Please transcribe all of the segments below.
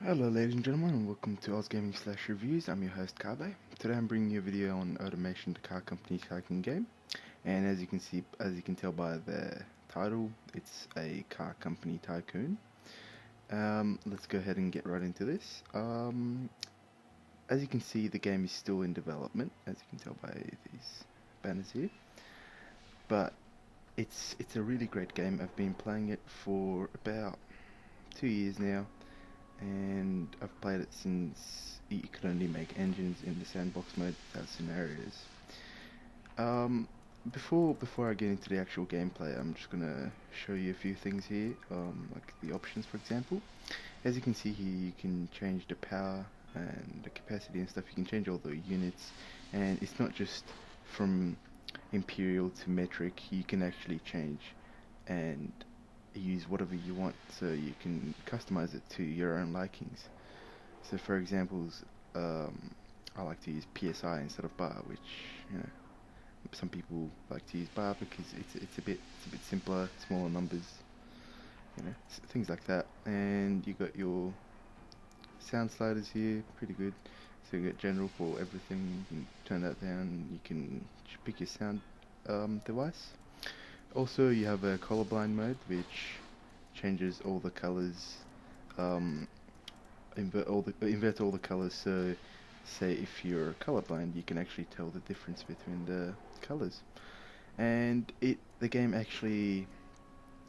Hello ladies and gentlemen, and welcome to Oz Gaming Slash Reviews. I'm your host Kabe. Today I'm bringing you a video on automation, the car company Tycoon game. And as you can tell by the title, it's a car company tycoon. Let's go ahead and get right into this. As you can see, the game is still in development, as you can tell by these banners here. But it's a really great game. I've been playing it for about 2 years now. And I've played it since you could only make engines in the sandbox mode without scenarios. Before I get into the actual gameplay, I'm just gonna show you a few things here, like the options, for example. As you can see here, you can change the power and the capacity and stuff. You can change all the units, and it's not just from imperial to metric. You can actually change and use whatever you want, so you can customize it to your own likings. So for examples, I like to use PSI instead of bar, which, you know, some people like to use bar because it's a bit simpler, smaller numbers, things like that. And you got your sound sliders here, pretty good. So you got general for everything. You can turn that down. You can pick your sound device. Also, you have a colorblind mode, which changes all the colors, invert all the colors. So, say if you're colorblind, you can actually tell the difference between the colors. And the game actually,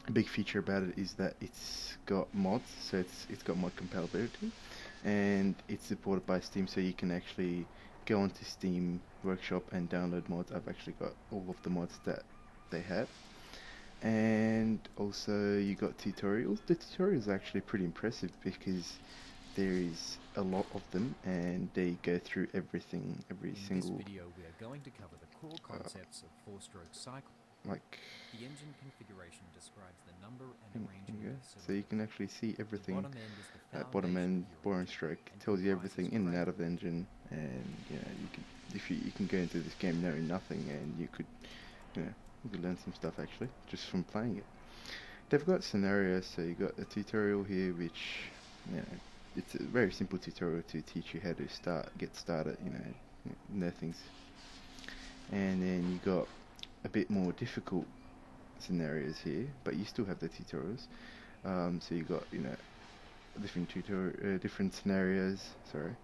a big feature about it is that it's got mods, so it's got mod compatibility, and it's supported by Steam, so you can actually go onto Steam Workshop and download mods. I've actually got all of the mods that they have. And also you got tutorials. The tutorials are actually pretty impressive because there is a lot of them, and they go through everything, every single. In this video, we are going to cover the core concepts of four-stroke cycle. Like, the engine configuration describes the number and arrangement of so you can actually see everything. The bottom end is the Bottom end, boring stroke, tells you everything in and out of the engine. engine, and you can go into this game knowing nothing, and you could learn some stuff actually just from playing it. They've got scenarios, so you got a tutorial here, which, it's a very simple tutorial to teach you how to get started, know things. And then you got a bit more difficult scenarios here, but you still have the tutorials. So you got different scenarios. Sorry,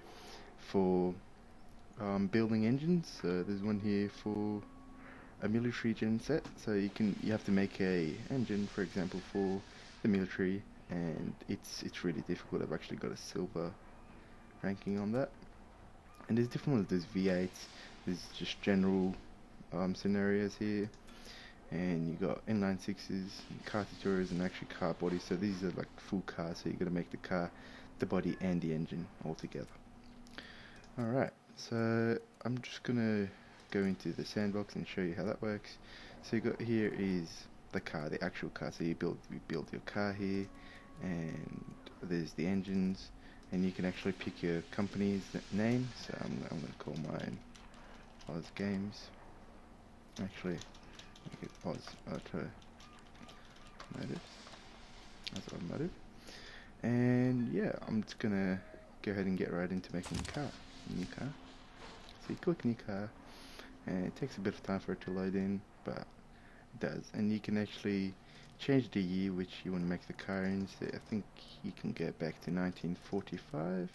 for building engines. So there's one here for a military gen set. So you have to make a engine, for example, for the military, and it's really difficult. I've actually got a silver ranking on that. And there's different ones. There's V8s. There's just general scenarios here, and you got inline sixes, car tutorials, and actually car bodies. So these are like full cars. So you got to make the car, the body, and the engine all together. All right. So I'm just gonna go into the sandbox and show you how that works. So you got here is the car, the actual car. So you build your car here, and there's the engines, and you can actually pick your company's name. So I'm gonna call mine Oz Games. Actually, make it Oz Automotive. Oz Automotive. And yeah, I'm just gonna go ahead and get right into making a car. New car. So you click new car, and it takes a bit of time for it to load in, but it does. And you can actually change the year which you want to make the car in. So I think you can go back to 1945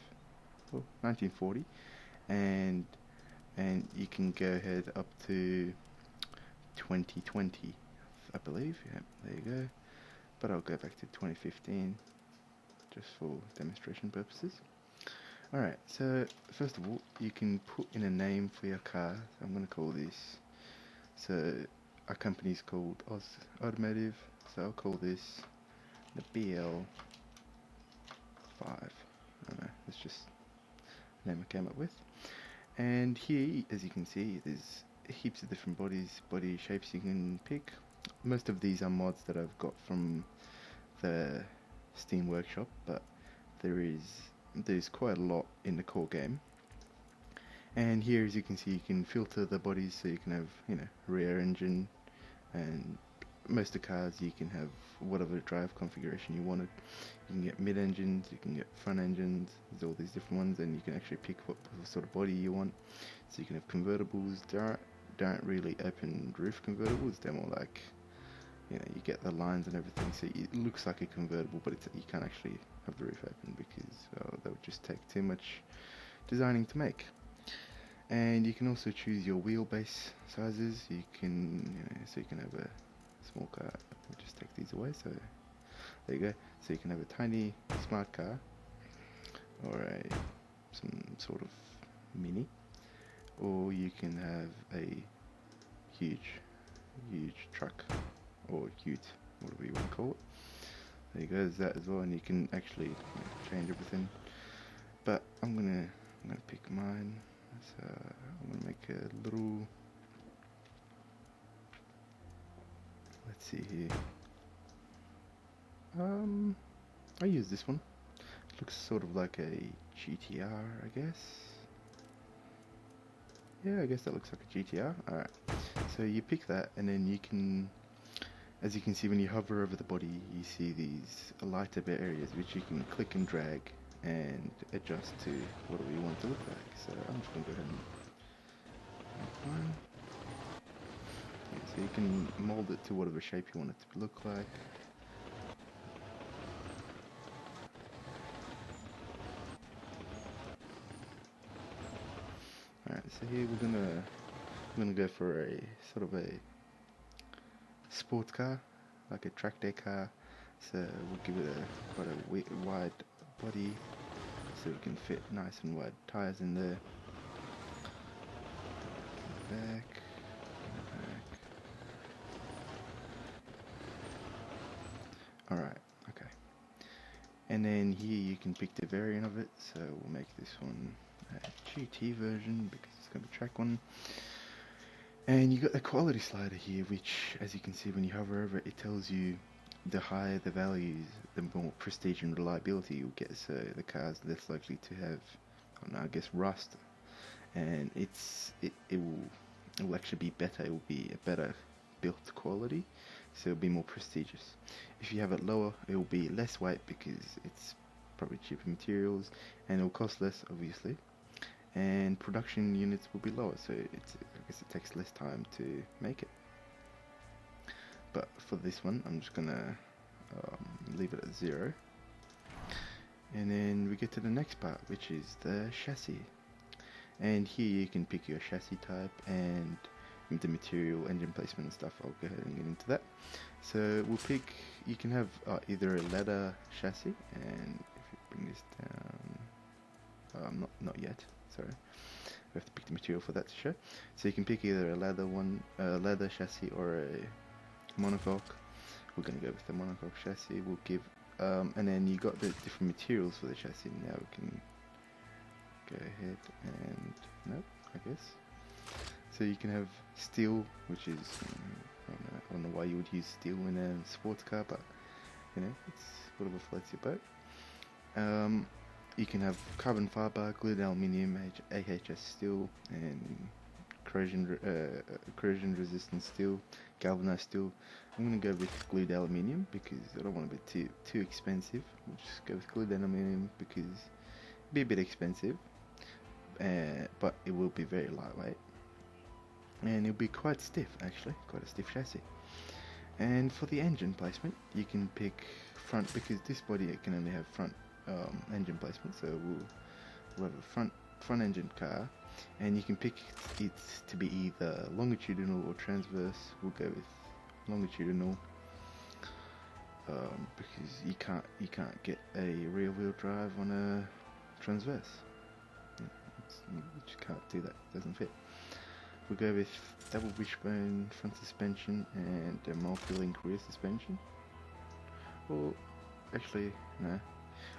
or 1940, and you can go ahead up to 2020, I believe. Yeah, there you go. But I'll go back to 2015 just for demonstration purposes. Alright, so first of all, you can put in a name for your car. I'm going to call this, so our company's called Oz Automotive, so I'll call this the BL5. I don't know, it's just the name I came up with. And here, as you can see, there's heaps of different body shapes you can pick. Most of these are mods that I've got from the Steam Workshop, but there's quite a lot in the core game. And here, as you can see, you can filter the bodies, so you can have rear engine and most of the cars you can have whatever drive configuration you wanted. You can get mid-engines, you can get front engines, there's all these different ones, and you can actually pick what sort of body you want. So you can have convertibles. There aren't really open roof convertibles, they're more like, you know, you get the lines and everything, so it looks like a convertible, but you can't actually have the roof open because that would just take too much designing to make. And you can also choose your wheelbase sizes. You can, so you can have a small car. I'll just take these away. So there you go. So you can have a tiny smart car, or some sort of mini, or you can have a huge truck, or ute, whatever you want to call it. There you go. There's that as well, and you can actually change everything. But I'm gonna pick mine. So I'm gonna make a little. Let's see here. I use this one. It looks sort of like a GTR, I guess. Yeah, I guess that looks like a GTR. Alright. So you pick that, and then you can, as you can see when you hover over the body, you see these lighter bit areas which you can click and drag and adjust to whatever you want it to look like. So I'm just gonna go ahead and make one. Yeah, so you can mold it to whatever shape you want it to look like. Alright, so here we're gonna go for a sort of a sports car, like a track day car. So we'll give it quite a wide body, so it can fit nice and wide tires in there. Back. Alright, okay. And then here you can pick the variant of it, so we'll make this one a GT version because it's going to be track one. And you got the quality slider here, which, as you can see when you hover over it, it tells you the higher the values, the more prestige and reliability you'll get. So the car's less likely to have, I guess, rust, and it will actually be better. It will be a better built quality, so it'll be more prestigious. If you have it lower, it will be less weight because it's probably cheaper materials, and it will cost less, obviously. And production units will be lower, so I guess it takes less time to make it. But for this one, I'm just gonna leave it at 0. And then we get to the next part, which is the chassis. And here you can pick your chassis type and the material, engine placement and stuff. I'll go ahead and get into that. So we'll pick, you can have either a leather chassis, and if you bring this down, not yet, sorry. We have to pick the material for that to show. So you can pick either a leather chassis or a monocoque. We're going to go with the monocoque chassis. We'll give, and then you got the different materials for the chassis. Now we can go ahead and, nope, I guess. So you can have steel, which is, I don't know why you would use steel in a sports car, but it's whatever floats your boat. You can have carbon fiber, glued aluminium, AHS steel, and corrosion resistant steel, galvanized steel. I'm going to go with glued aluminium because I don't want to be too expensive. We'll just go with glued aluminium because it'll be a bit expensive, but it will be very lightweight, and it'll be quite stiff, actually, quite a stiff chassis. And for the engine placement, you can pick front, because this body can only have front engine placement, so we'll have a front engine car, and you can pick it to be either longitudinal or transverse. We'll go with longitudinal because you can't get a rear wheel drive on a transverse. You just can't do that, it doesn't fit. We'll go with double wishbone front suspension and a multi-link rear suspension. Or actually, no.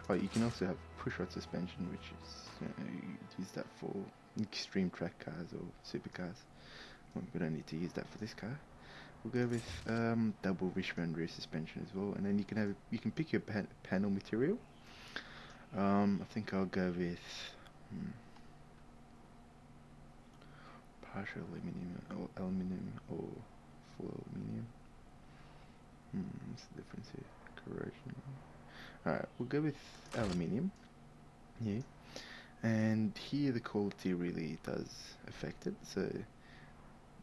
Oh, you can also have push-rod suspension, which is you use that for extreme track cars or supercars. Well, we don't need to use that for this car. We'll go with double wishbone rear suspension as well, and then you can pick your panel material. I think I'll go with partial aluminium or full aluminium. What's the difference here? Corrosion. Alright, we'll go with aluminium. Yeah. And here the quality really does affect it. So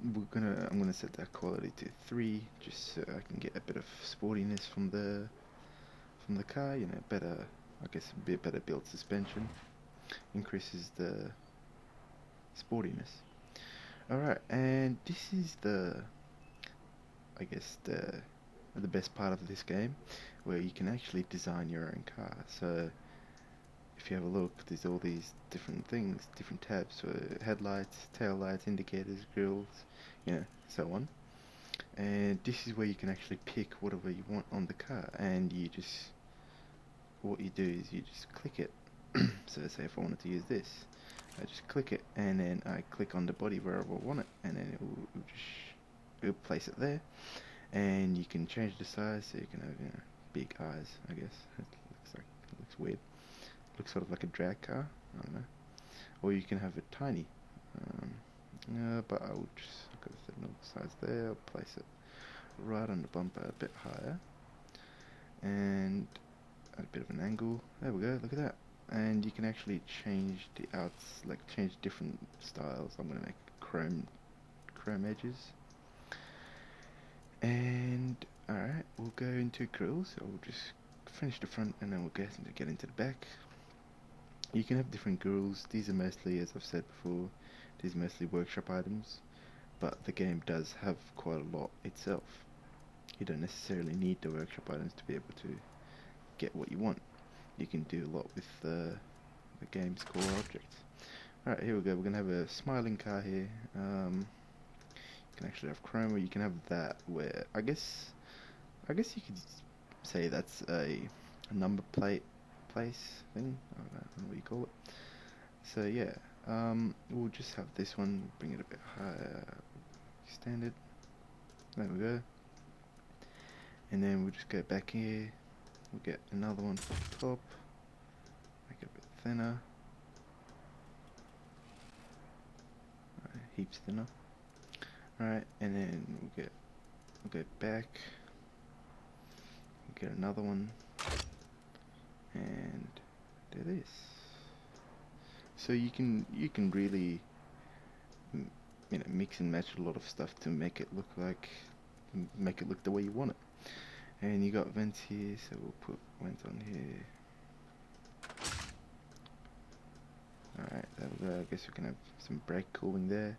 I'm gonna set that quality to 3, just so I can get a bit of sportiness from the car. You know, better, I guess, a bit better built suspension increases the sportiness. Alright, and this is I guess the best part of this game, where you can actually design your own car. So if you have a look, there's all these different things, different tabs for headlights, tail lights, indicators, grills, you know, so on. And this is where you can actually pick whatever you want on the car, and what you do is you just click it. So say if I wanted to use this, I just click it, and then I click on the body wherever I want it, and then it'll place it there. And you can change the size, so you can have, you know, big eyes, I guess. It looks weird. Looks sort of like a drag car, I don't know. Or you can have it tiny. But I will just go with the normal size there. I'll place it right on the bumper, a bit higher, and at a bit of an angle. There we go. Look at that. And you can actually change the change different styles. I'm gonna make chrome edges. And alright, we'll go into grills. So we'll just finish the front, and then we'll get into the back. You can have different grills. These are mostly, as I've said before, these are mostly workshop items, but the game does have quite a lot itself. You don't necessarily need the workshop items to be able to get what you want. You can do a lot with the game's core objects. Alright, here we go. We're going to have a smiling car here. You can actually have chrome, or you can have that where, I guess you could say that's a number plate place thing. I don't know what you call it. So yeah, we'll just have this one, bring it a bit higher, standard. There we go. And then we'll just go back here. We'll get another one for the top. Make it a bit thinner. Heaps thinner. Alright, and then we'll go back. We'll get another one. And do this. So you can really, you know, mix and match a lot of stuff to make it look the way you want it. And you got vents here, so we'll put vents on here. Alright, that'll go. I guess we can have some brake cooling there.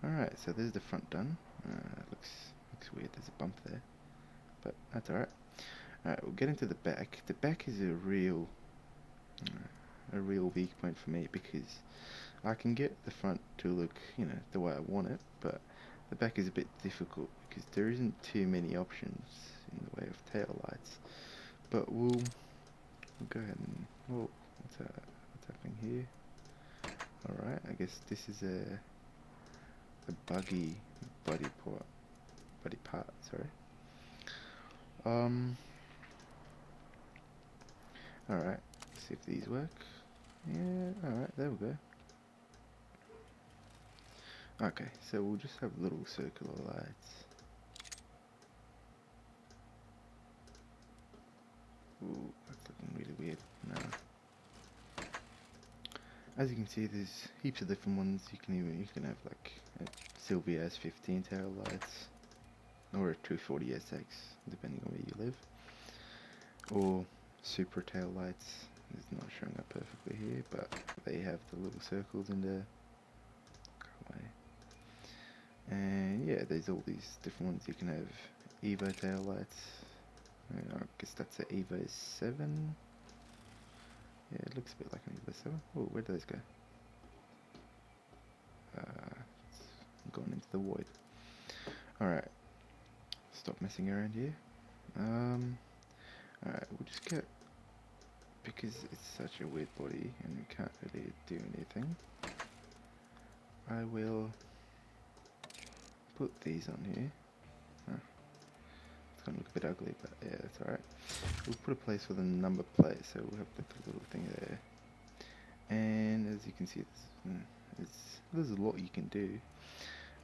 Alright, so there's the front done. Looks weird, there's a bump there, but that's alright. Alright, we'll get into the back. The back is a real weak point for me, because I can get the front to look, you know, the way I want it, but the back is a bit difficult because there isn't too many options in the way of tail lights. But we'll go ahead and, what's happening here? Alright, I guess this is a body part, sorry. Alright, see if these work. Yeah, alright, there we go. Okay, so we'll just have little circular lights. Ooh, that's looking really weird. No. As you can see, there's heaps of different ones. You can have like a Sylvia S15 tail lights, or a 240SX, depending on where you live, or super tail lights. It's not showing up perfectly here, but they have the little circles in there. And yeah, there's all these different ones. You can have Evo tail lights. I guess that's an Evo 7. Yeah, it looks a bit like an Evo 7. Oh, where did those go? It's gone into the void. Alright. Stop messing around here. Alright, we'll just get... Because it's such a weird body and we can't really do anything, I will put these on here. It's gonna look a bit ugly, but yeah, that's alright. We'll put a place for the number plate, so we'll have the little thing there. And as you can see, there's a lot you can do.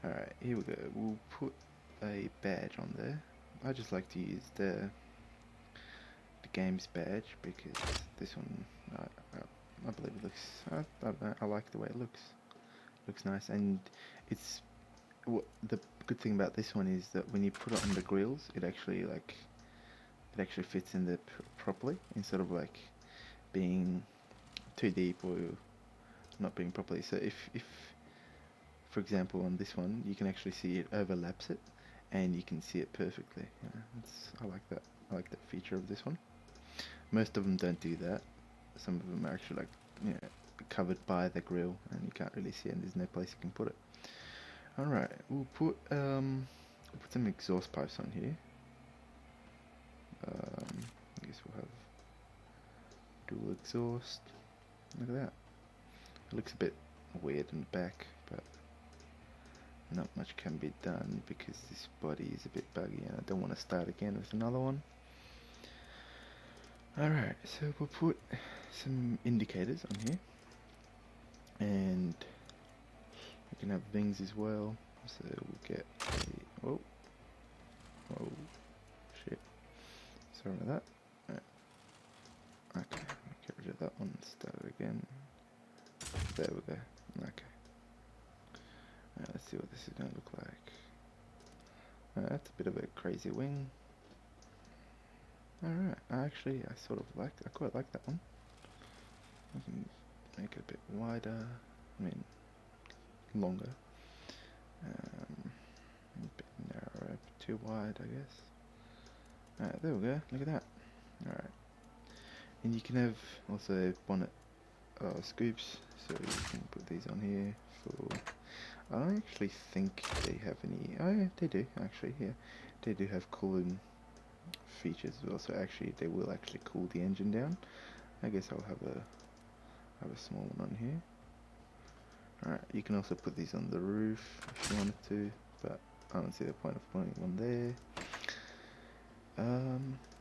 Alright, here we go. We'll put a badge on there. I just like to use the game's badge because this one, I believe it looks, I don't know, I like the way it looks. Looks nice, and it's, the good thing about this one is that when you put it on the grills, it actually fits in there properly, instead of like being too deep or not being properly. So if for example on this one you can actually see it overlaps it, and you can see it perfectly. I like that. I like that feature of this one. Most of them don't do that. Some of them are actually like, covered by the grill, and you can't really see it, and there's no place you can put it. Alright, we'll put some exhaust pipes on here. I guess we'll have dual exhaust. Look at that. It looks a bit weird in the back, but not much can be done because this body is a bit buggy and I don't want to start again with another one. Alright, so we'll put some indicators on here, and we can have wings as well. So we'll get a, whoa, shit, sorry about that. Okay, get rid of that one, start it again. There we go. Okay. Let's see what this is going to look like. That's a bit of a crazy wing. Alright, I quite like that one. I can make it a bit wider, longer. A bit narrower, too wide, I guess. Alright, there we go, look at that. Alright. And you can have also bonnet scoops, so you can put these on here for, I don't actually think they have any, oh yeah, they do actually, yeah. They do have cooling features as well, so actually they will actually cool the engine down. I guess I'll have a small one on here. Alright, you can also put these on the roof if you wanted to, but I don't see the point of putting one there.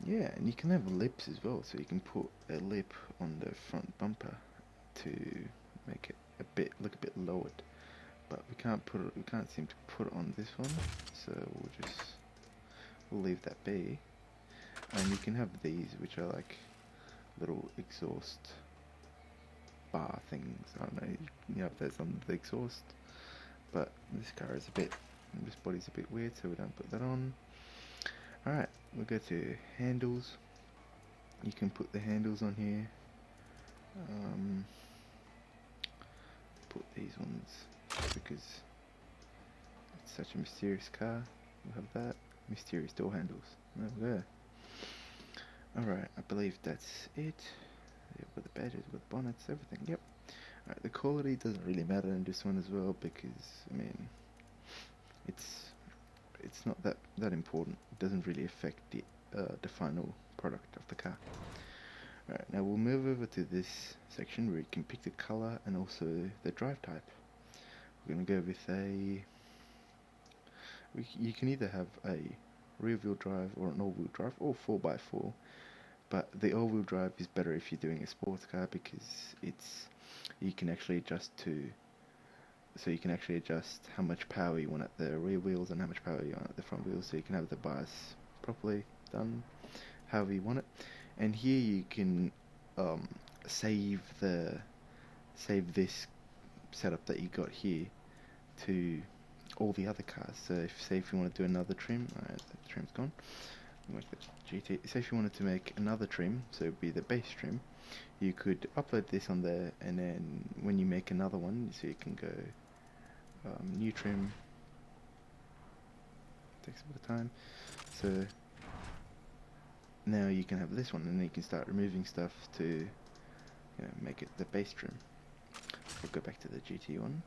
Yeah, and you can have lips as well, so you can put a lip on the front bumper to make it look a bit lowered. But we can't seem to put it on this one, so we'll leave that be. And you can have these, which are like little exhaust bar things. I don't know, you have those on the exhaust. But this body's a bit weird, so we don't put that on. Alright, we'll go to handles. You can put the handles on here. Put these ones because it's such a mysterious car. We'll have that. Mysterious door handles. There we go. Alright, I believe that's it. Yeah, with the badges, with bonnets, everything, yep. Alright, the quality doesn't really matter in this one as well because, it's not that important. It doesn't really affect the final product of the car. Alright, now we'll move over to this section where you can pick the color and also the drive type. We're going to go with you can either have a rear wheel drive or an all wheel drive or 4x4, but the all wheel drive is better if you're doing a sports car because you can actually adjust how much power you want at the rear wheels and how much power you want at the front wheels, so you can have the bias properly done however you want it. And here you can save this setup that you got here to all the other cars. So if you want to do another trim, the trim's gone. Like the GT. Say if you wanted to make another trim, so it'd be the base trim, you could upload this on there, and then when you make another one, so you can go new trim. Takes a bit of time. So now you can have this one, and then you can start removing stuff to make it the base trim. We'll go back to the GT one.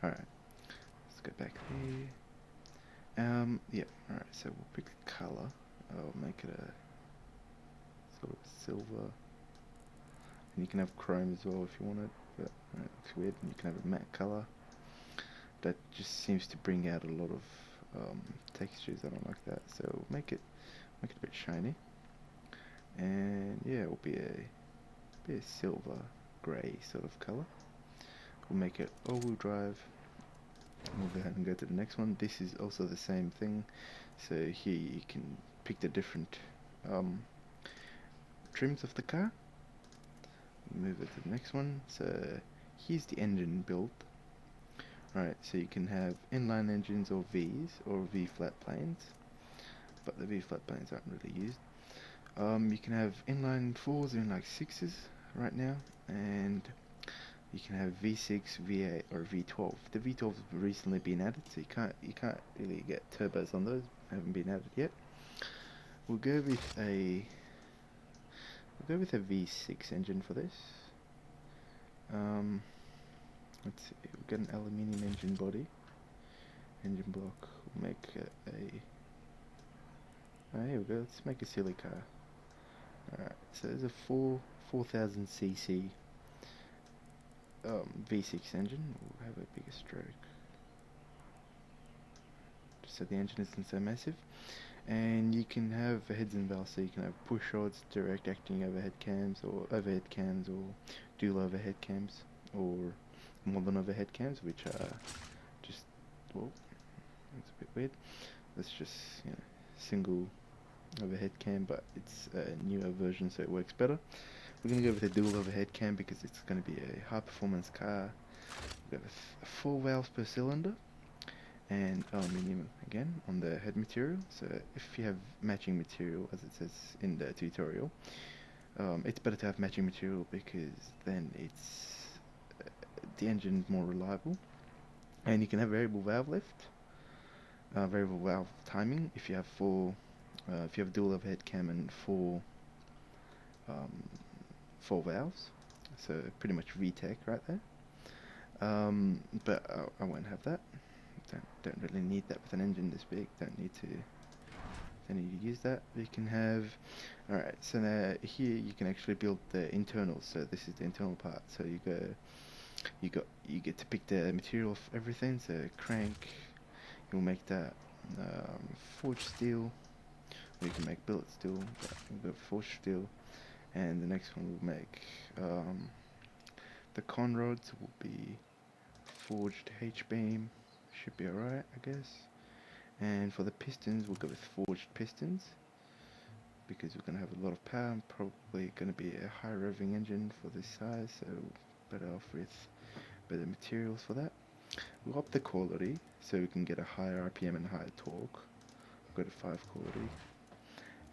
Alright, let's go back there. Yeah, alright, so we'll pick the colour. I'll make it a sort of silver. And you can have chrome as well if you wanted, but it looks weird. And you can have a matte colour. That just seems to bring out a lot of textures. I don't like that, so we'll make it a bit shiny. And yeah, it will be a silver grey sort of colour. We'll make it all-wheel drive, We'll go ahead and go to the next one. This is also the same thing. So here you can pick the different um, trims of the car. Move it to the next one. So here's the engine build. Right, so you can have inline engines or V's or V flat planes, but the V flat planes aren't really used. You can have inline 4s and like 6s right now, and you can have V6, V8 or V12. The V12's recently been added, so you can't really get turbos on those. Haven't been added yet. We'll go with a V6 engine for this. Let's see, we'll get an aluminium engine body, engine block. We'll make oh, here we go. Let's make a silly car. Alright, so there's a 4000cc V6 engine. We'll have a bigger stroke, just so the engine isn't so massive. And you can have heads and valves, so you can have push rods, direct acting overhead cams, or overhead cams, or dual overhead cams, or modern overhead cams, which are just, well, it's a bit weird. That's just, you know, single overhead cam, but it's a newer version, so it works better. We're going to go with a dual overhead cam because it's going to be a high performance car. We've got 4 valves per cylinder, and aluminium again on the head material. So if you have matching material, as it says in the tutorial, it's better to have matching material because then it's the engine's more reliable. And you can have variable valve lift, variable valve timing if you have if you have dual overhead cam and 4 valves, so pretty much VTEC right there. But I won't have that. Don't really need that with an engine this big. Don't need to use that. You can have, alright, so now here you can actually build the internals. So this is the internal part. So you get to pick the material of everything. So crank, you'll make that forged steel, or you can make billet steel, but we'll go forged steel. And the next one we'll make the con rods will be forged H-beam. Should be alright, I guess. And for the pistons, we'll go with forged pistons because we're going to have a lot of power. Probably going to be a high revving engine for this size, so better off with better materials for that. We'll up the quality so we can get a higher RPM and higher torque. We'll go to 5 quality.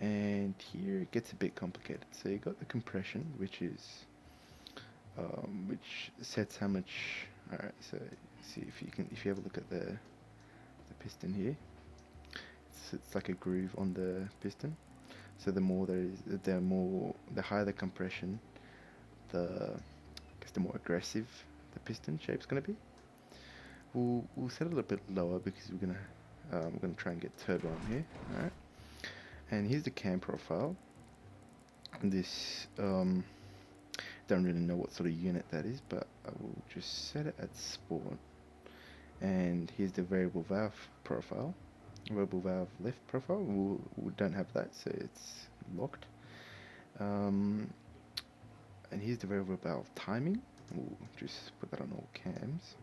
And here it gets a bit complicated. So you got the compression, which is which sets how much. Alright, so see if you have a look at the piston here. It's like a groove on the piston. So the more the higher the compression, the more aggressive the piston shape's gonna be. We'll set it a little bit lower because we're gonna try and get turbo on here. Alright. And here's the cam profile. This don't really know what sort of unit that is, but I will just set it at sport. And here's the variable valve profile, variable valve lift profile. We don't have that, so it's locked. And here's the variable valve timing. We'll just put that on all cams.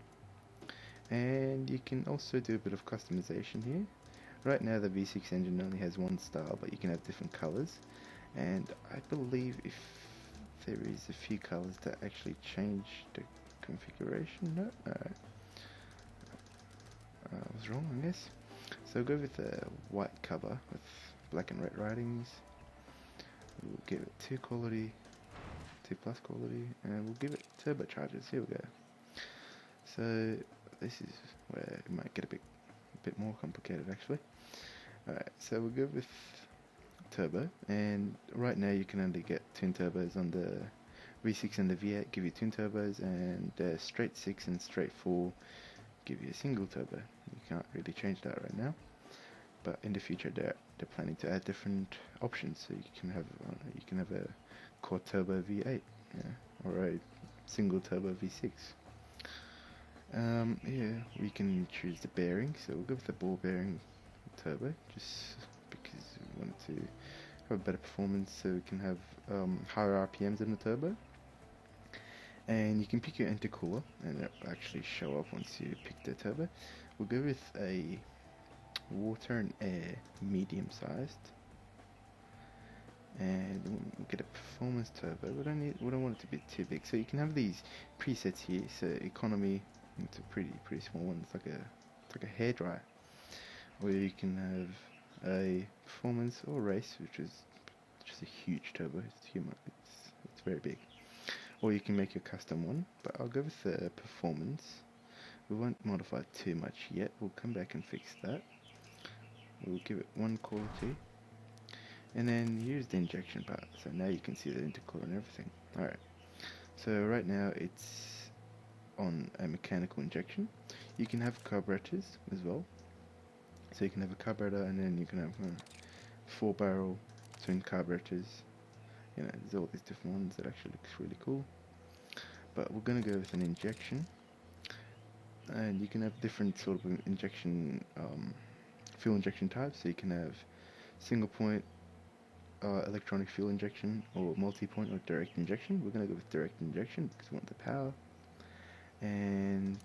And you can also do a bit of customization here. Right now the V6 engine only has one style, but you can have different colors. And I believe if there is a few colors that actually change the configuration. No, I was wrong, I guess. So go with a white cover with black and red writings. We'll give it 2 quality, 2 plus quality, and we'll give it turbochargers. Here we go. So this is where it might get a bit more complicated actually. Alright, so we'll go with turbo, and right now you can only get twin turbos on the V6 and the V8 give you twin turbos, and straight 6 and straight 4 give you a single turbo. You can't really change that right now, but in the future they're planning to add different options, so you can have a quad turbo V8, yeah, or a single turbo V6. Yeah, we can choose the bearing, so we'll go with the ball bearing turbo, just because we want to have a better performance, so we can have higher RPMs in the turbo. And you can pick your intercooler, and it'll actually show up once you pick the turbo. We'll go with a water and air medium sized, and we'll get a performance turbo. We don't want it to be too big, so you can have these presets here. So economy, it's a pretty small one. It's like a hairdryer. Or you can have a performance or race, which is just a huge turbo. It's very big. Or you can make your custom one, but I'll go with the performance. We won't modify it too much yet. We'll come back and fix that. We'll give it one quality. And then here's the injection part. So now you can see the intercooler and everything. Alright. So right now it's on a mechanical injection. You can have carburetors as well. So you can have a carburetor, and then you can have 4-barrel twin carburetors. You know, there's all these different ones that actually looks really cool. But we're gonna go with an injection, and you can have different sort of injection, fuel injection types. So you can have single point electronic fuel injection, or multi-point, or direct injection. We're gonna go with direct injection because we want the power. And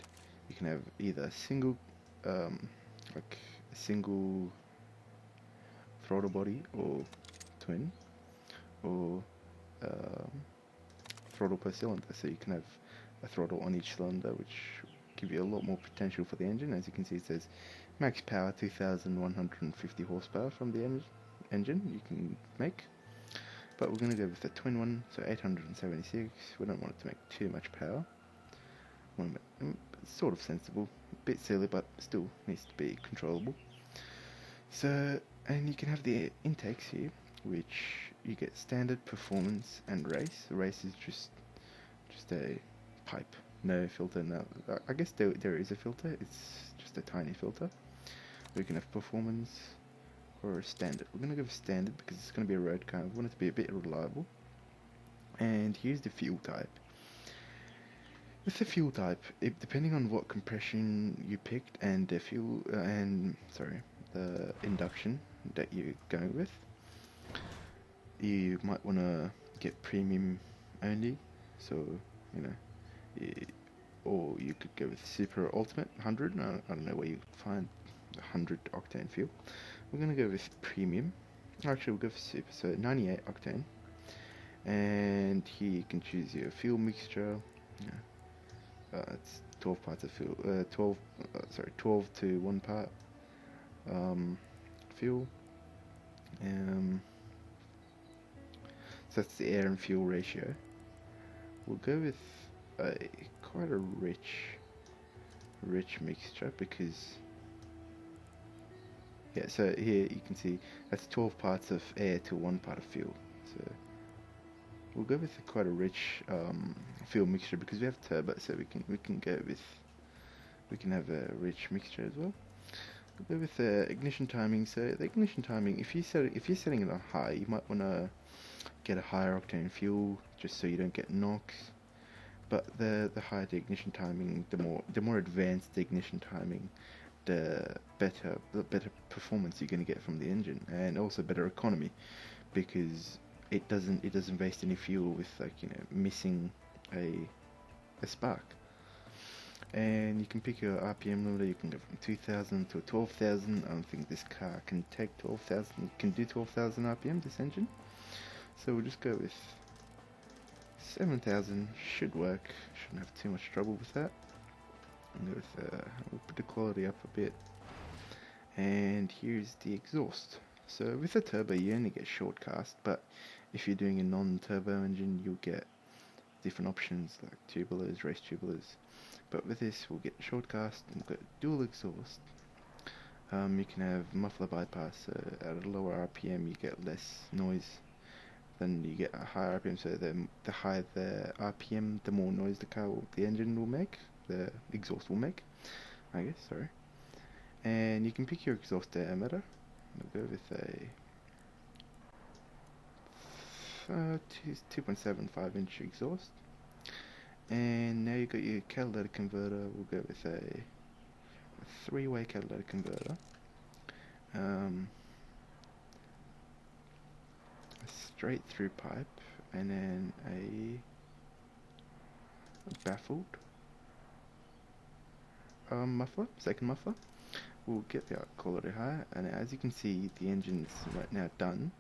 you can have either single, like a single throttle body, or twin, or throttle per cylinder. So you can have a throttle on each cylinder, which give you a lot more potential for the engine. As you can see, it says max power 2,150 horsepower from the engine you can make. But we're going to go with the twin one, so 876. We don't want it to make too much power. It's sort of sensible, a bit silly, but still needs to be controllable. So, and you can have the intakes here, which you get standard, performance, and race. The race is just a pipe, no filter. No, I guess there is a filter. It's just a tiny filter. We can have performance or standard. We're gonna go with standard because it's gonna be a road car. We want it to be a bit reliable. And here's the fuel type. With the fuel type, depending on what compression you picked and the the induction that you're going with, you might want to get premium only. So, you know, or you could go with super ultimate 100. I don't know where you find 100 octane fuel. We're gonna go with premium. Actually, we'll go for super. So 98 octane. And here you can choose your fuel mixture. It's 12 parts of fuel. 12 to 1 part fuel. So that's the air and fuel ratio. We'll go with quite a rich mixture because so here you can see that's 12 parts of air to 1 part of fuel. So we'll go with quite a rich fuel mixture because we have turbo, so we can have a rich mixture as well. We'll go with the ignition timing. So the ignition timing, if you're setting it on high, you might want to get a higher octane fuel just so you don't get NOx. But the higher the ignition timing, the more advanced the ignition timing, the better performance you're going to get from the engine, and also better economy because it doesn't waste any fuel with missing a spark. And you can pick your RPM limiter. You can go from 2,000 to 12,000. I don't think this car can take 12,000. Can do 12,000 RPM, this engine. So we'll just go with 7,000. Should work. Shouldn't have too much trouble with that. We'll put the quality up a bit. And here's the exhaust. So with a turbo, you only get short cast, but if you're doing a non-turbo engine, you'll get different options like tubulars, race tubulars. But with this, we'll get short cast and we'll get dual exhaust. You can have muffler bypass, so at a lower RPM you get less noise than you get a higher RPM. So the higher the RPM, the more noise the engine will make, the exhaust will make, I guess. Sorry. And you can pick your exhaust diameter. We'll go with a 2.75 inch exhaust. And now you've got your catalytic converter. We'll go with a 3-way catalytic converter. A straight through pipe, and then baffled muffler, second muffler. We'll get the quality higher, and as you can see, the engine's right now done,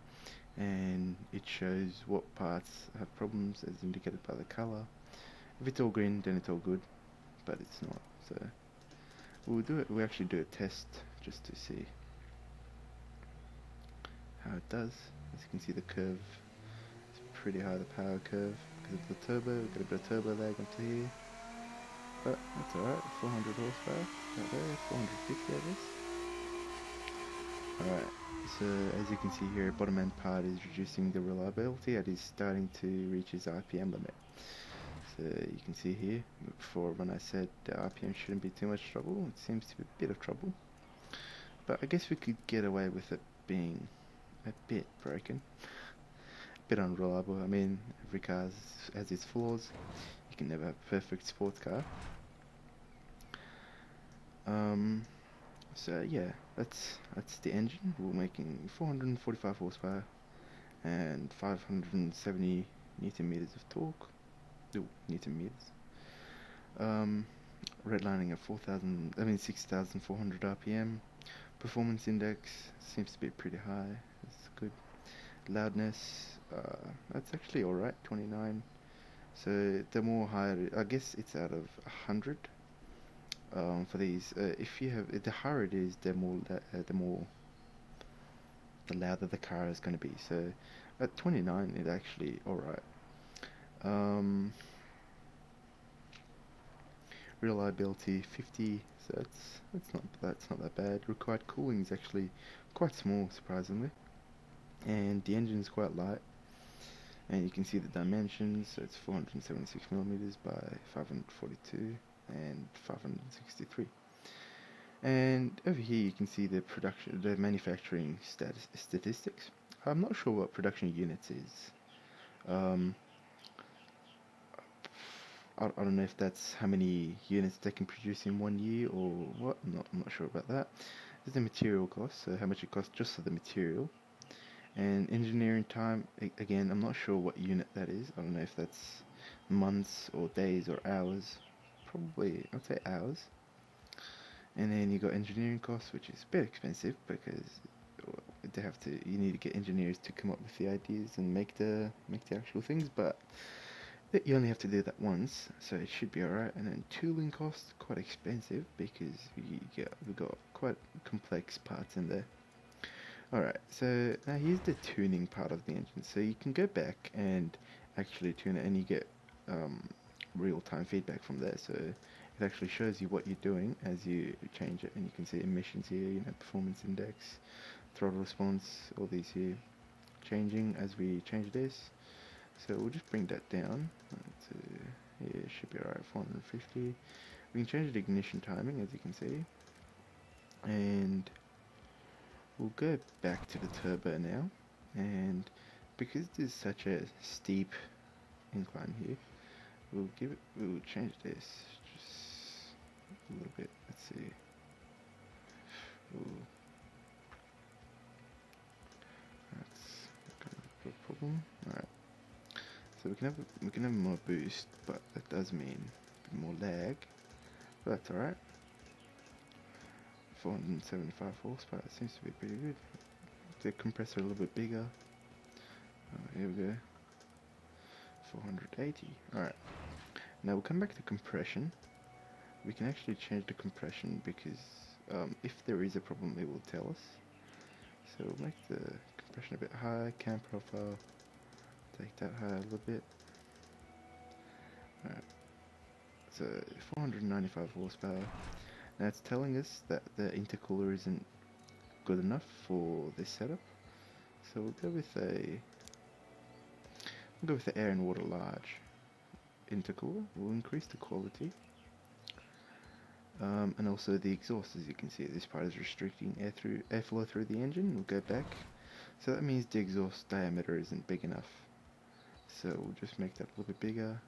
and it shows what parts have problems as indicated by the color. If it's all green, then it's all good, but it's not. So we'll actually do a test just to see how it does. As you can see, the curve is pretty high, the power curve, because of the turbo. We've got a bit of turbo lag up to here, but that's alright. 400 horsepower right there, 450 I guess. Alright, so as you can see here, bottom end part is reducing the reliability and is starting to reach its RPM limit. So you can see here, before when I said the RPM shouldn't be too much trouble, it seems to be a bit of trouble. But I guess we could get away with it being a bit broken, a bit unreliable. I mean, every car has its flaws. You can never have a perfect sports car. So yeah, that's the engine. We're making 445 horsepower and 570 newton meters of torque. Newton meters. Redlining at 6,400 RPM. Performance index seems to be pretty high. That's good. Loudness, that's actually alright, 29. So the more higher, I guess it's out of 100. For these, if you have the higher it is, the louder the car is going to be. So at 29, it's actually alright. Reliability 50, so that's not that bad. Required cooling is actually quite small, surprisingly, and the engine is quite light. And you can see the dimensions. So it's 476 millimeters by 542 and 563. And over here you can see the manufacturing statistics. I'm not sure what production units is. I don't know if that's how many units they can produce in 1 year or what. I'm not sure about that. There's the material cost, so how much it costs just for the material. And engineering time, again, I'm not sure what unit that is. I don't know if that's months or days or hours. Probably, I'd say hours. And then you got engineering costs, which is a bit expensive because you need to get engineers to come up with the ideas and make the actual things, but you only have to do that once, so it should be alright. And then tooling costs, quite expensive because we've got quite complex parts in there. Alright, so now here's the tuning part of the engine. So you can go back and actually tune it, and you get real-time feedback from there. So it actually shows you what you're doing as you change it, and you can see emissions here, performance index, throttle response, all these here changing as we change this. So we'll just bring that down to here, should be alright, 450. We can change the ignition timing, as you can see, and we'll go back to the turbo now, and because there's such a steep incline here, we'll change this just a little bit. Let's see. Ooh. That's kind of a problem. Alright. So we can have more boost, but that does mean a bit more lag. But that's alright. 475 horsepower seems to be pretty good. The compressor a little bit bigger. Here we go. 480. Alright. Now we'll come back to compression. We can actually change the compression because if there is a problem, it will tell us. So we'll make the compression a bit high. Cam profile. Take that high a little bit. Alright. So 495 horsepower. Now it's telling us that the intercooler isn't good enough for this setup. So we'll go with the air and water large intercooler. We'll increase the quality. And also the exhaust, as you can see, this part is restricting airflow through the engine. We'll go back. So that means the exhaust diameter isn't big enough. So we'll just make that a little bit bigger.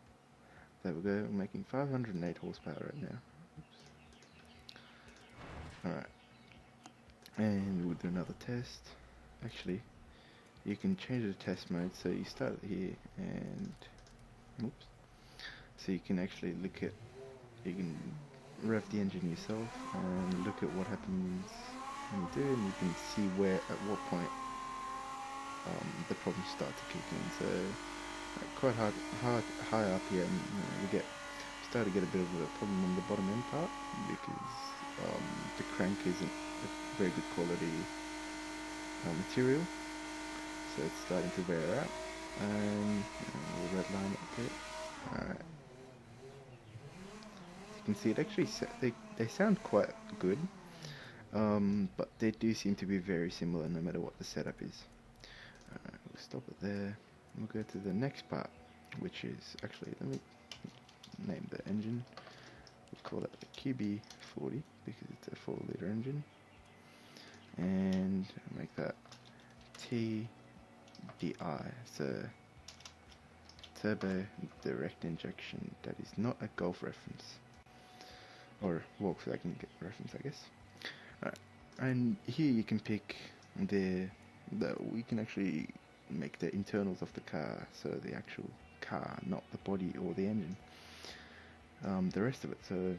There we go. We're making 508 horsepower right now. Alright. And we'll do another test. Actually, you can change the test mode. So you start here and oops. So you can actually you can rev the engine yourself and look at what happens when you do, and you can see where, at what point, the problems start to kick in. So quite high RPM, start to get a bit of a problem on the bottom end part because the crank isn't a very good quality material, so it's starting to wear out. And we'll red line it a bit. Alright, you can see it actually they sound quite good, but they do seem to be very similar no matter what the setup is. Alright, we'll stop it there. We'll go to the next part, which is actually, let me name the engine. We'll call it the QB40 because it's a 4-liter engine, and make that TDI. So turbo direct injection. That is not a Golf reference, or Volkswagen reference, I guess. Alright, and here you can pick we can actually make the internals of the car, so the actual car, not the body or the engine. The rest of it, so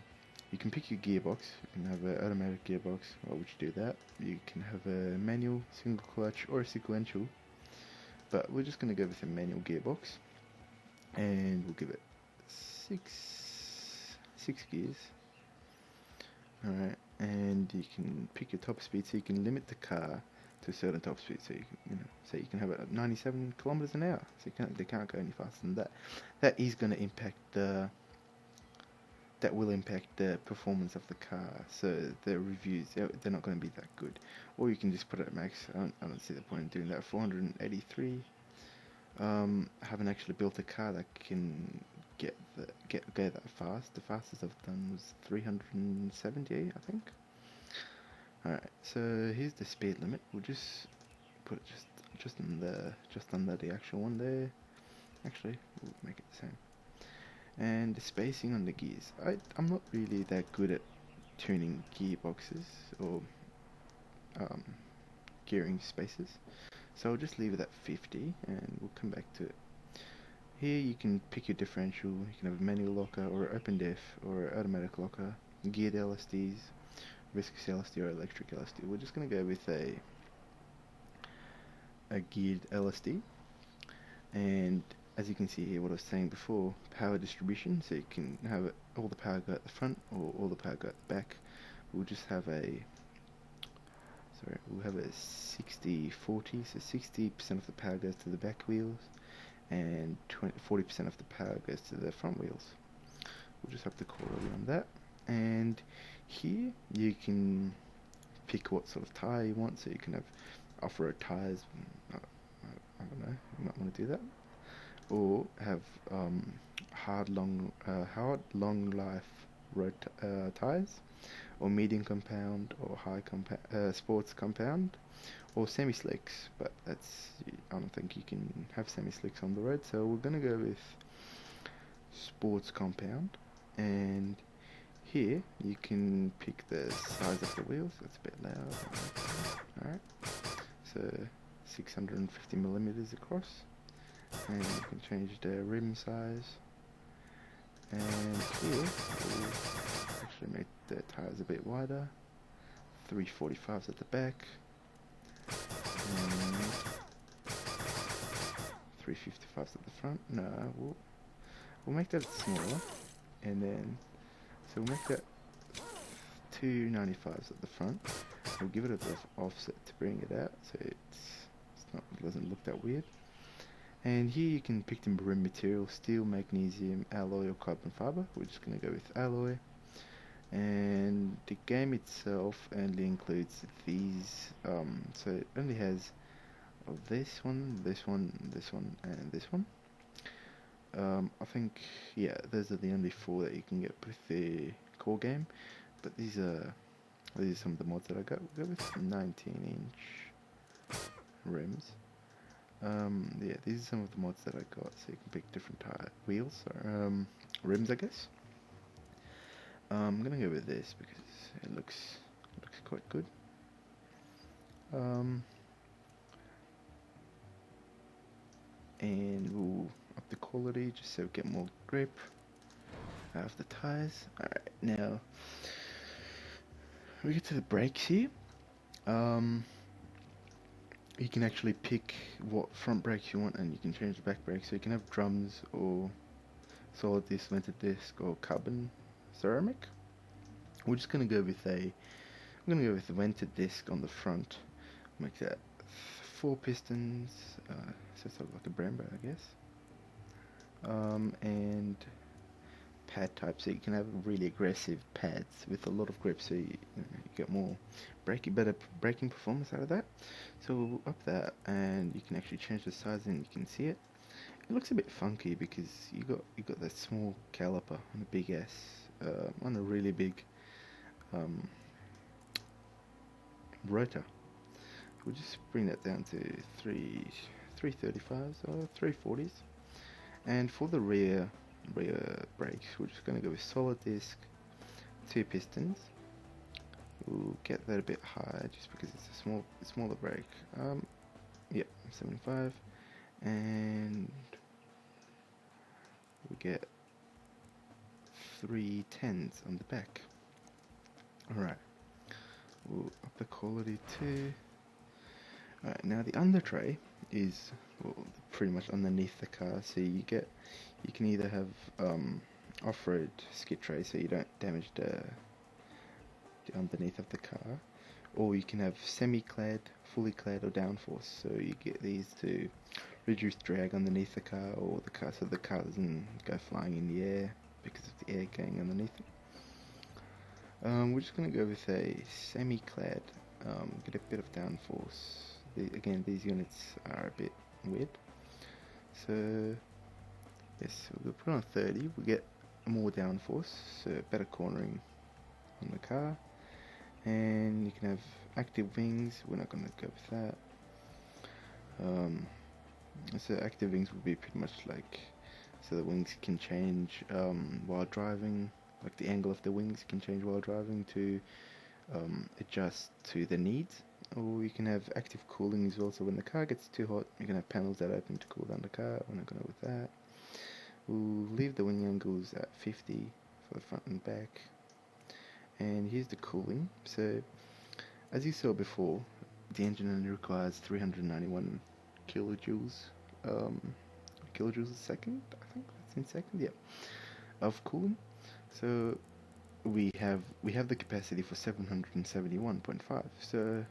you can pick your gearbox. You can have an automatic gearbox. Why would you do that? You can have a manual, single clutch, or a sequential, but we're just going to go with a manual gearbox, and we'll give it six gears. Alright, and you can pick your top speed, so you can limit the car to a certain top speed, so you can have it at 97 kilometers an hour, so they can't go any faster than that. That is going to impact that will impact the performance of the car, so the reviews, they're not going to be that good. Or you can just put it at max. I don't see the point in doing that. 483. Haven't actually built a car that can go that fast. The fastest I've done was 370, I think. Alright, so here's the speed limit. We'll just put it just under the actual one there. Actually, we'll make it the same. And the spacing on the gears. I'm not really that good at tuning gearboxes or gearing spaces, so I'll just leave it at 50, and we'll come back to it. Here you can pick your differential. You can have a manual locker or open diff or automatic locker, geared LSDs, viscous LSD or electric LSD. We're just going to go with a geared LSD, and as you can see here, what I was saying before, power distribution, so you can have all the power go at the front or all the power go at the back. We'll just have we'll have a 60-40, so 60% of the power goes to the back wheels and 40% of the power goes to the front wheels. We'll just have the quality on that. And here you can pick what sort of tyre you want, so you can have off-road tyres. I don't know, you might want to do that. Or have hard long life road tyres, or medium compound, or high sports compound, or semi slicks. But I don't think you can have semi slicks on the road, so we're gonna go with sports compound. And here you can pick the size of the wheels. That's a bit loud. Alright, so 650 millimeters across. And you can change the rim size, and here we'll actually make the tyres a bit wider, 345s at the back, and 355s at the front. No, we'll make that smaller, and then so we'll make that 295s at the front. We'll give it a bit of offset to bring it out, so it doesn't look that weird. And here you can pick the rim material: steel, magnesium, alloy, or carbon fiber. We're just going to go with alloy. And the game itself only includes these, so it only has this one, this one, this one, and this one. I think, yeah, those are the only 4 that you can get with the core game. But these are some of the mods that I got. We'll go with 19-inch rims. Yeah, these are some of the mods that I got, so you can pick different wheels or rims, I guess. I'm gonna go with this because it looks quite good. And we'll up the quality just so we get more grip. of the tires. Alright, now we get to the brakes here. You can actually pick what front brakes you want, and you can change the back brakes. So you can have drums or solid disc, vented disc, or carbon ceramic. We're just gonna go with I'm gonna go with the vented disc on the front. Make that 4 pistons, so sort of like a Brembo, I guess. And pad type, so you can have really aggressive pads with a lot of grip, so you get more better braking performance out of that. So we'll up that, and you can actually change the size, and you can see it. It looks a bit funky because you got that small caliper on a big S, on a really big rotor. We'll just bring that down to 335s or 340s. And for the rear brakes, we're just going to go with solid disc, 2 pistons. We'll get that a bit higher just because it's a smaller brake. Yep, 75, and we get 310s on the back. Alright, we'll up the quality too. Alright, now the under tray is pretty much underneath the car, so you can either have off-road skid tray, so you don't damage the underneath of the car, or you can have semi-clad, fully clad, or downforce, so you get these to reduce drag underneath the car, or so the car doesn't go flying in the air because of the air going underneath it. We're just going to go with a semi-clad, get a bit of downforce. Again, these units are a bit weird, so yes, we'll put on 30, we get more downforce, so better cornering on the car, and you can have active wings. We're not going to go with that. So active wings would be pretty much like, so the wings can change while driving, like the angle of the wings can change while driving to adjust to the needs. Or you can have active cooling as well, so when the car gets too hot, you can have panels that open to cool down the car. We're not going to go with that. We'll leave the wing angles at 50 for the front and back. And here's the cooling. So, as you saw before, the engine only requires 391 kilojoules, kilojoules a second, I think that's in second, yeah, of cooling. So we have the capacity for 771.5. So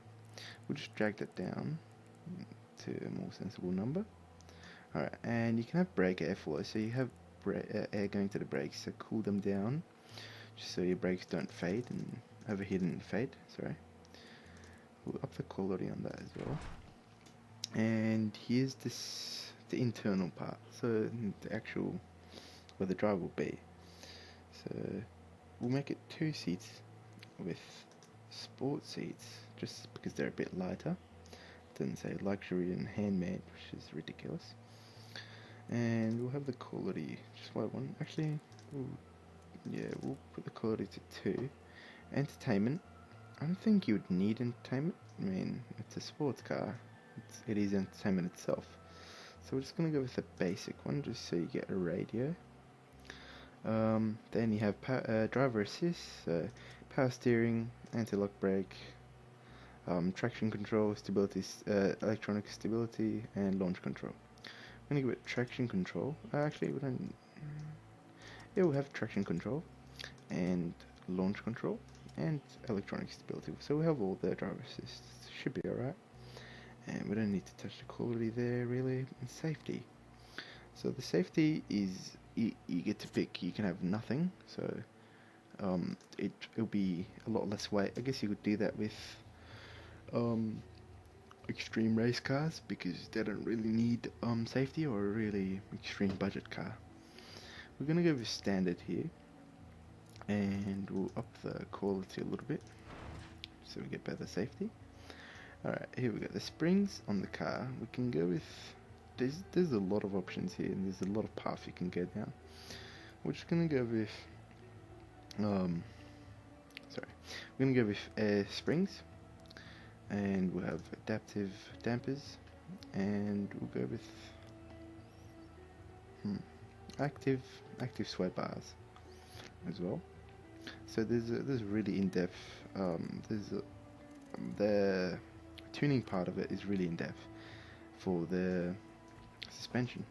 we'll just drag that down to a more sensible number. Alright, and you can have brake airflow, so you have air going to the brakes to cool them down, just so your brakes don't fade and overheat and fade. Sorry. We'll up the quality on that as well. And here's the internal part, so the actual where the drive will be. So we'll make it 2 seats with sport seats, just because they're a bit lighter. Doesn't say luxury and handmade, which is ridiculous. And we'll have the quality just what I want. Actually, we'll put the quality to 2. Entertainment. I don't think you would need entertainment. I mean, it's a sports car. It is entertainment itself. So we're just gonna go with the basic one, just so you get a radio. Then you have driver assist, power steering, anti-lock brake, traction control, stability, electronic stability, and launch control. I'm gonna give it traction control. Actually, we don't. Yeah, we'll have traction control and launch control and electronic stability. So we have all the driver assists. Should be alright. And we don't need to touch the quality there really. And safety. So the safety is you get to pick. You can have nothing. So it'll be a lot less weight. I guess you could do that with extreme race cars because they don't really need safety, or a really extreme budget car. We're gonna go with standard here, and we'll up the quality a little bit so we get better safety. Alright, here we go. The springs on the car, we can go with, there's a lot of options here, and there's a lot of paths you can go down. We're just gonna go with we're gonna go with air springs, and we'll have adaptive dampers, and we'll go with active sway bars. as well. So there's really in-depth. The tuning part of it is really in-depth for the suspension.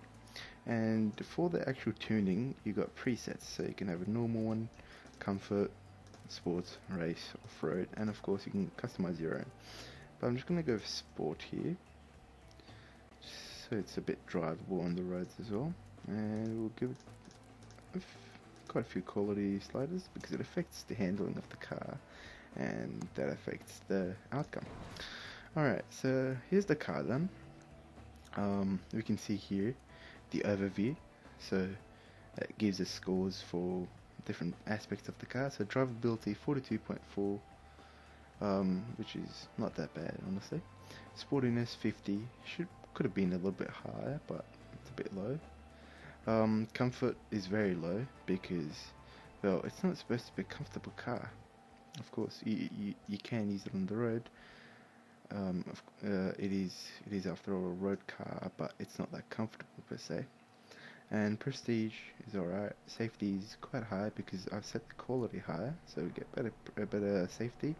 And for the actual tuning, you got presets. So you can have a normal one, comfort, sports, race, off-road, and of course you can customize your own. But I'm just gonna go for sport here, so it's a bit drivable on the roads as well. And we'll give it quite a few quality sliders because it affects the handling of the car, and that affects the outcome. Alright, so here's the car then. We can see here the overview, so it gives us scores for different aspects of the car. So drivability 42.4, which is not that bad honestly. Sportiness 50, could have been a little bit higher, but it's a bit low. Comfort is very low because, well, it's not supposed to be a comfortable car. Of course, you can use it on the road. It is after all a road car, but it's not that comfortable per se. And prestige is alright. Safety is quite high because I've set the quality higher, so we get better safety.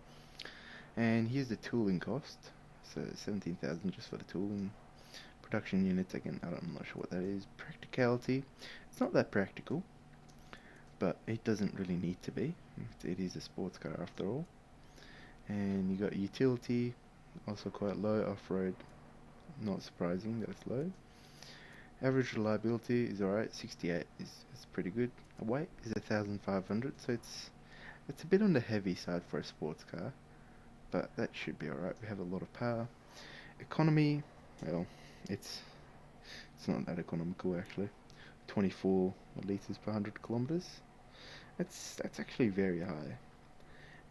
And here's the tooling cost. So 17,000 just for the tooling. Production units, again, I'm not sure what that is. Practicality, it's not that practical, but it doesn't really need to be. It is a sports car after all. And you got utility, also quite low. Off-road, not surprising that it's low. Average reliability is alright, 68 is pretty good. Weight is 1,500, so it's a bit on the heavy side for a sports car, but that should be alright. We have a lot of power. Economy, well, it's not that economical actually. 24 liters per 100 kilometers. That's actually very high.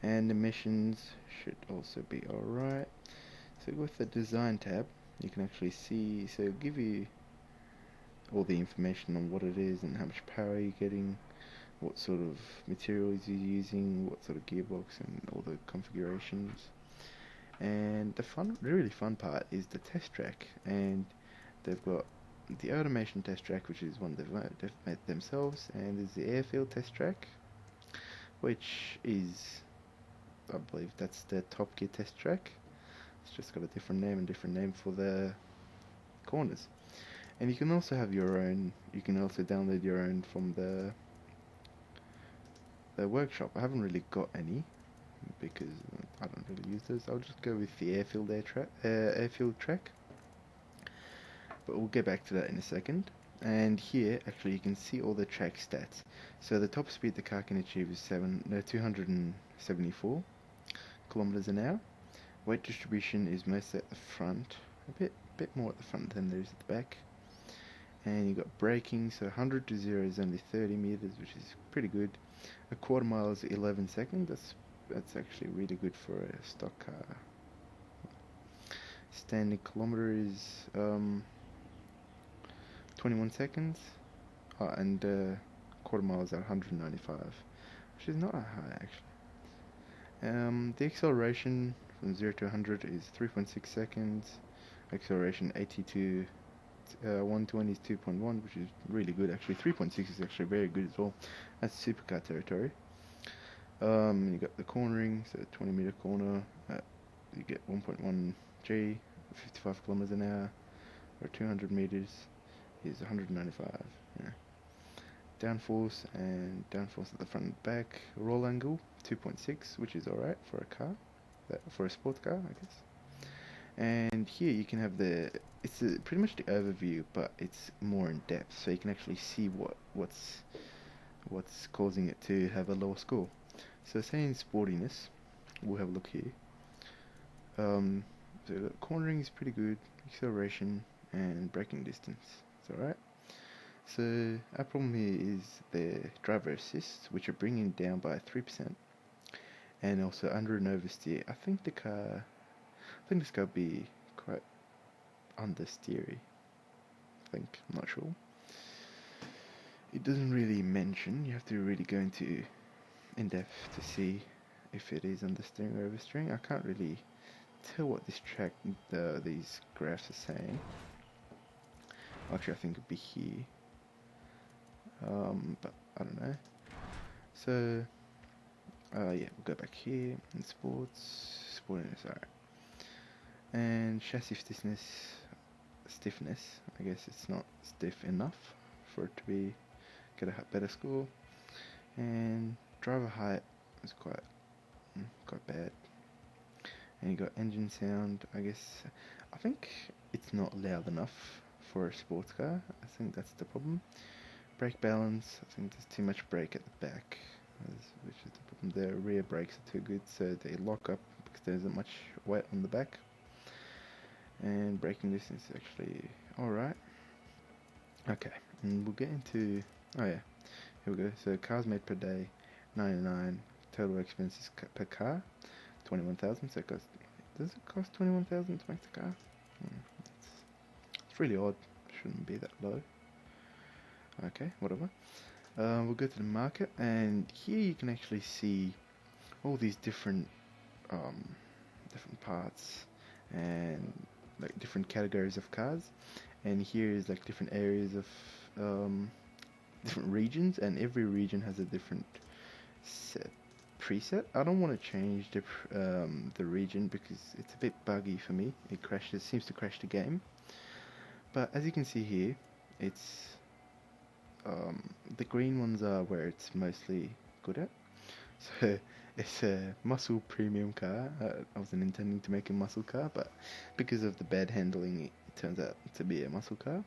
And emissions should also be alright. So with the design tab, you can actually see, so it'll give you all the information on what it is and how much power you're getting, what sort of materials you're using, what sort of gearbox, and all the configurations. And the really fun part is the test track, and they've got the automation test track, which is one they've made themselves, and there's the airfield test track, which is, I believe that's the Top Gear test track. It's just got a different name for the corners. And you can also have your own, you can also download your own from the workshop. I haven't really got any because I don't really use those. I'll just go with the airfield track. But we'll get back to that in a second. And here, actually, you can see all the track stats. So the top speed the car can achieve is 274 kilometers an hour. Weight distribution is mostly at the front, a bit more at the front than there is at the back. And you got braking, so 100 to 0 is only 30 meters, which is pretty good. A quarter mile is 11 seconds. That's actually really good for a stock car. Standing kilometer is 21 seconds, and quarter mile is at 195, which is not that high actually. The acceleration from 0 to 100 is 3.6 seconds. Acceleration 80 to 120 is 2.1, which is really good actually. 3.6 is actually very good as well. That's supercar territory. You got the cornering, so 20 meter corner, you get 1.1 G, 55 kilometers an hour, or 200 meters is 195. Yeah. Downforce at the front and back. Roll angle 2.6, which is alright for a car, for a sports car, I guess. And here you can have it's pretty much the overview, but it's more in depth, so you can actually see what's causing it to have a lower score. So say in sportiness, we'll have a look here. So the cornering is pretty good, acceleration and braking distance, it's alright. So our problem here is the driver assist, which are bringing down by 3%, and also under and oversteer. I think this car will be quite understeery. I'm not sure. It doesn't really mention. You have to really go into in depth to see if it is understeering or oversteering. I can't really tell what these graphs are saying. Actually, I think it'd be here. But I don't know. So, yeah, we'll go back here in sports, sportiness, alright. And chassis stiffness, I guess it's not stiff enough for it to be get a better score. And driver height is quite bad. And you got engine sound, I guess. I think it's not loud enough for a sports car. I think that's the problem. Brake balance, I think there's too much brake at the back, which is the problem. The rear brakes are too good, so they lock up because there isn't much weight on the back. And braking distance is actually alright. Okay, and we'll get into, oh yeah, here we go. So cars made per day, 99. Total expenses per car, 21,000. So does it cost 21,000 to make the car? It's really odd. Shouldn't be that low. Okay, whatever. We'll go to the market, and here you can actually see all these different parts and like different categories of cars. And here is like different areas of different regions, and every region has a different preset. I don't want to change the region because it's a bit buggy for me. It seems to crash the game. But as you can see here, it's the green ones are where it's mostly good at. So it's a muscle premium car. I wasn't intending to make a muscle car, but because of the bad handling, it turns out to be a muscle car.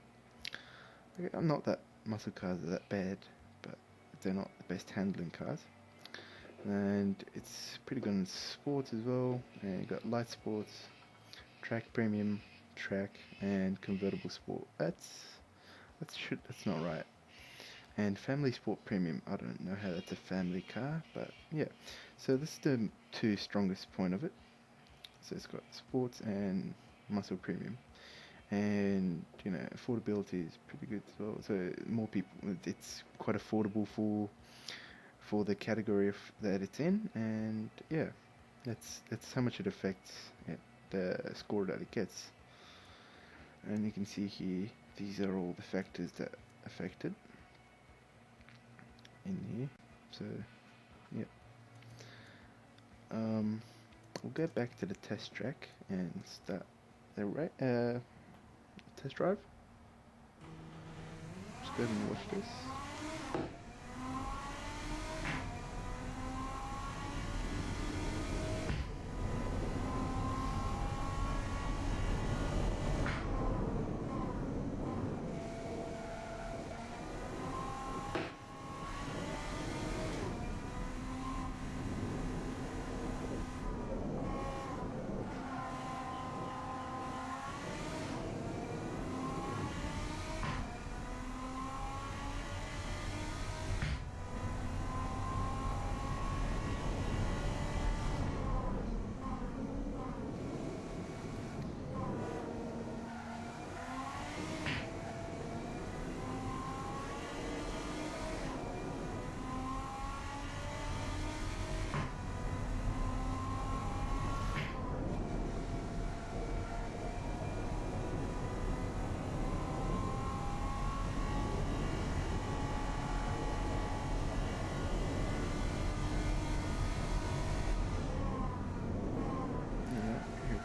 Not that muscle cars are that bad, but they're not the best handling cars. And it's pretty good in sports as well. And you got light sports, track premium, track, and convertible sport. That's not right. And family sport premium. I don't know how that's a family car, but yeah. So this is the two strongest point of it. So it's got sports and muscle premium, and you know affordability is pretty good as well. So more people, it's quite affordable for the category that it's in, and yeah, that's how much it affects the score that it gets. And you can see here, these are all the factors that affect it in here. So yeah, we'll go back to the test track and start the test drive. Just go ahead and watch this.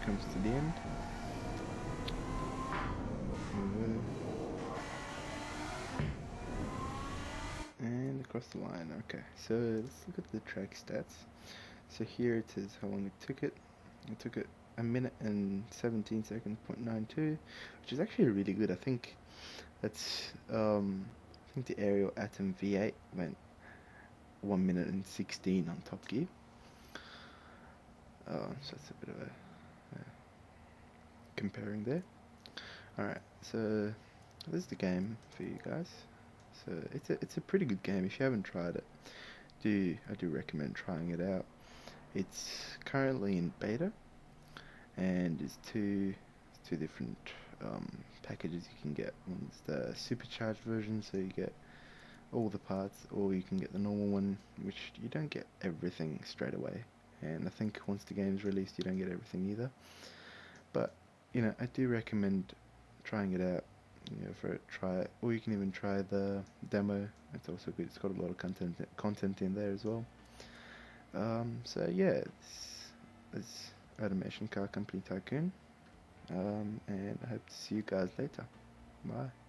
Comes to the end. And across the line. Okay, so let's look at the track stats. So here it says how long it took it. It took it 1 minute and 17 seconds, 0.92, which is actually really good. I think that's I think the Aerial Atom V8 went 1 minute and 16 on Top Gear. So that's a bit of a comparing there. Alright, so this is the game for you guys. So it's a pretty good game. If you haven't tried it, I do recommend trying it out. It's currently in beta, and there's two different packages you can get. One's the supercharged version, so you get all the parts, or you can get the normal one, which you don't get everything straight away. And I think once the game's released, you don't get everything either. But you know, I do recommend trying it out. Yeah, for it, try it, or you can even try the demo. It's also good. It's got a lot of content in there as well. So yeah, it's automation car company Tycoon. And I hope to see you guys later. Bye.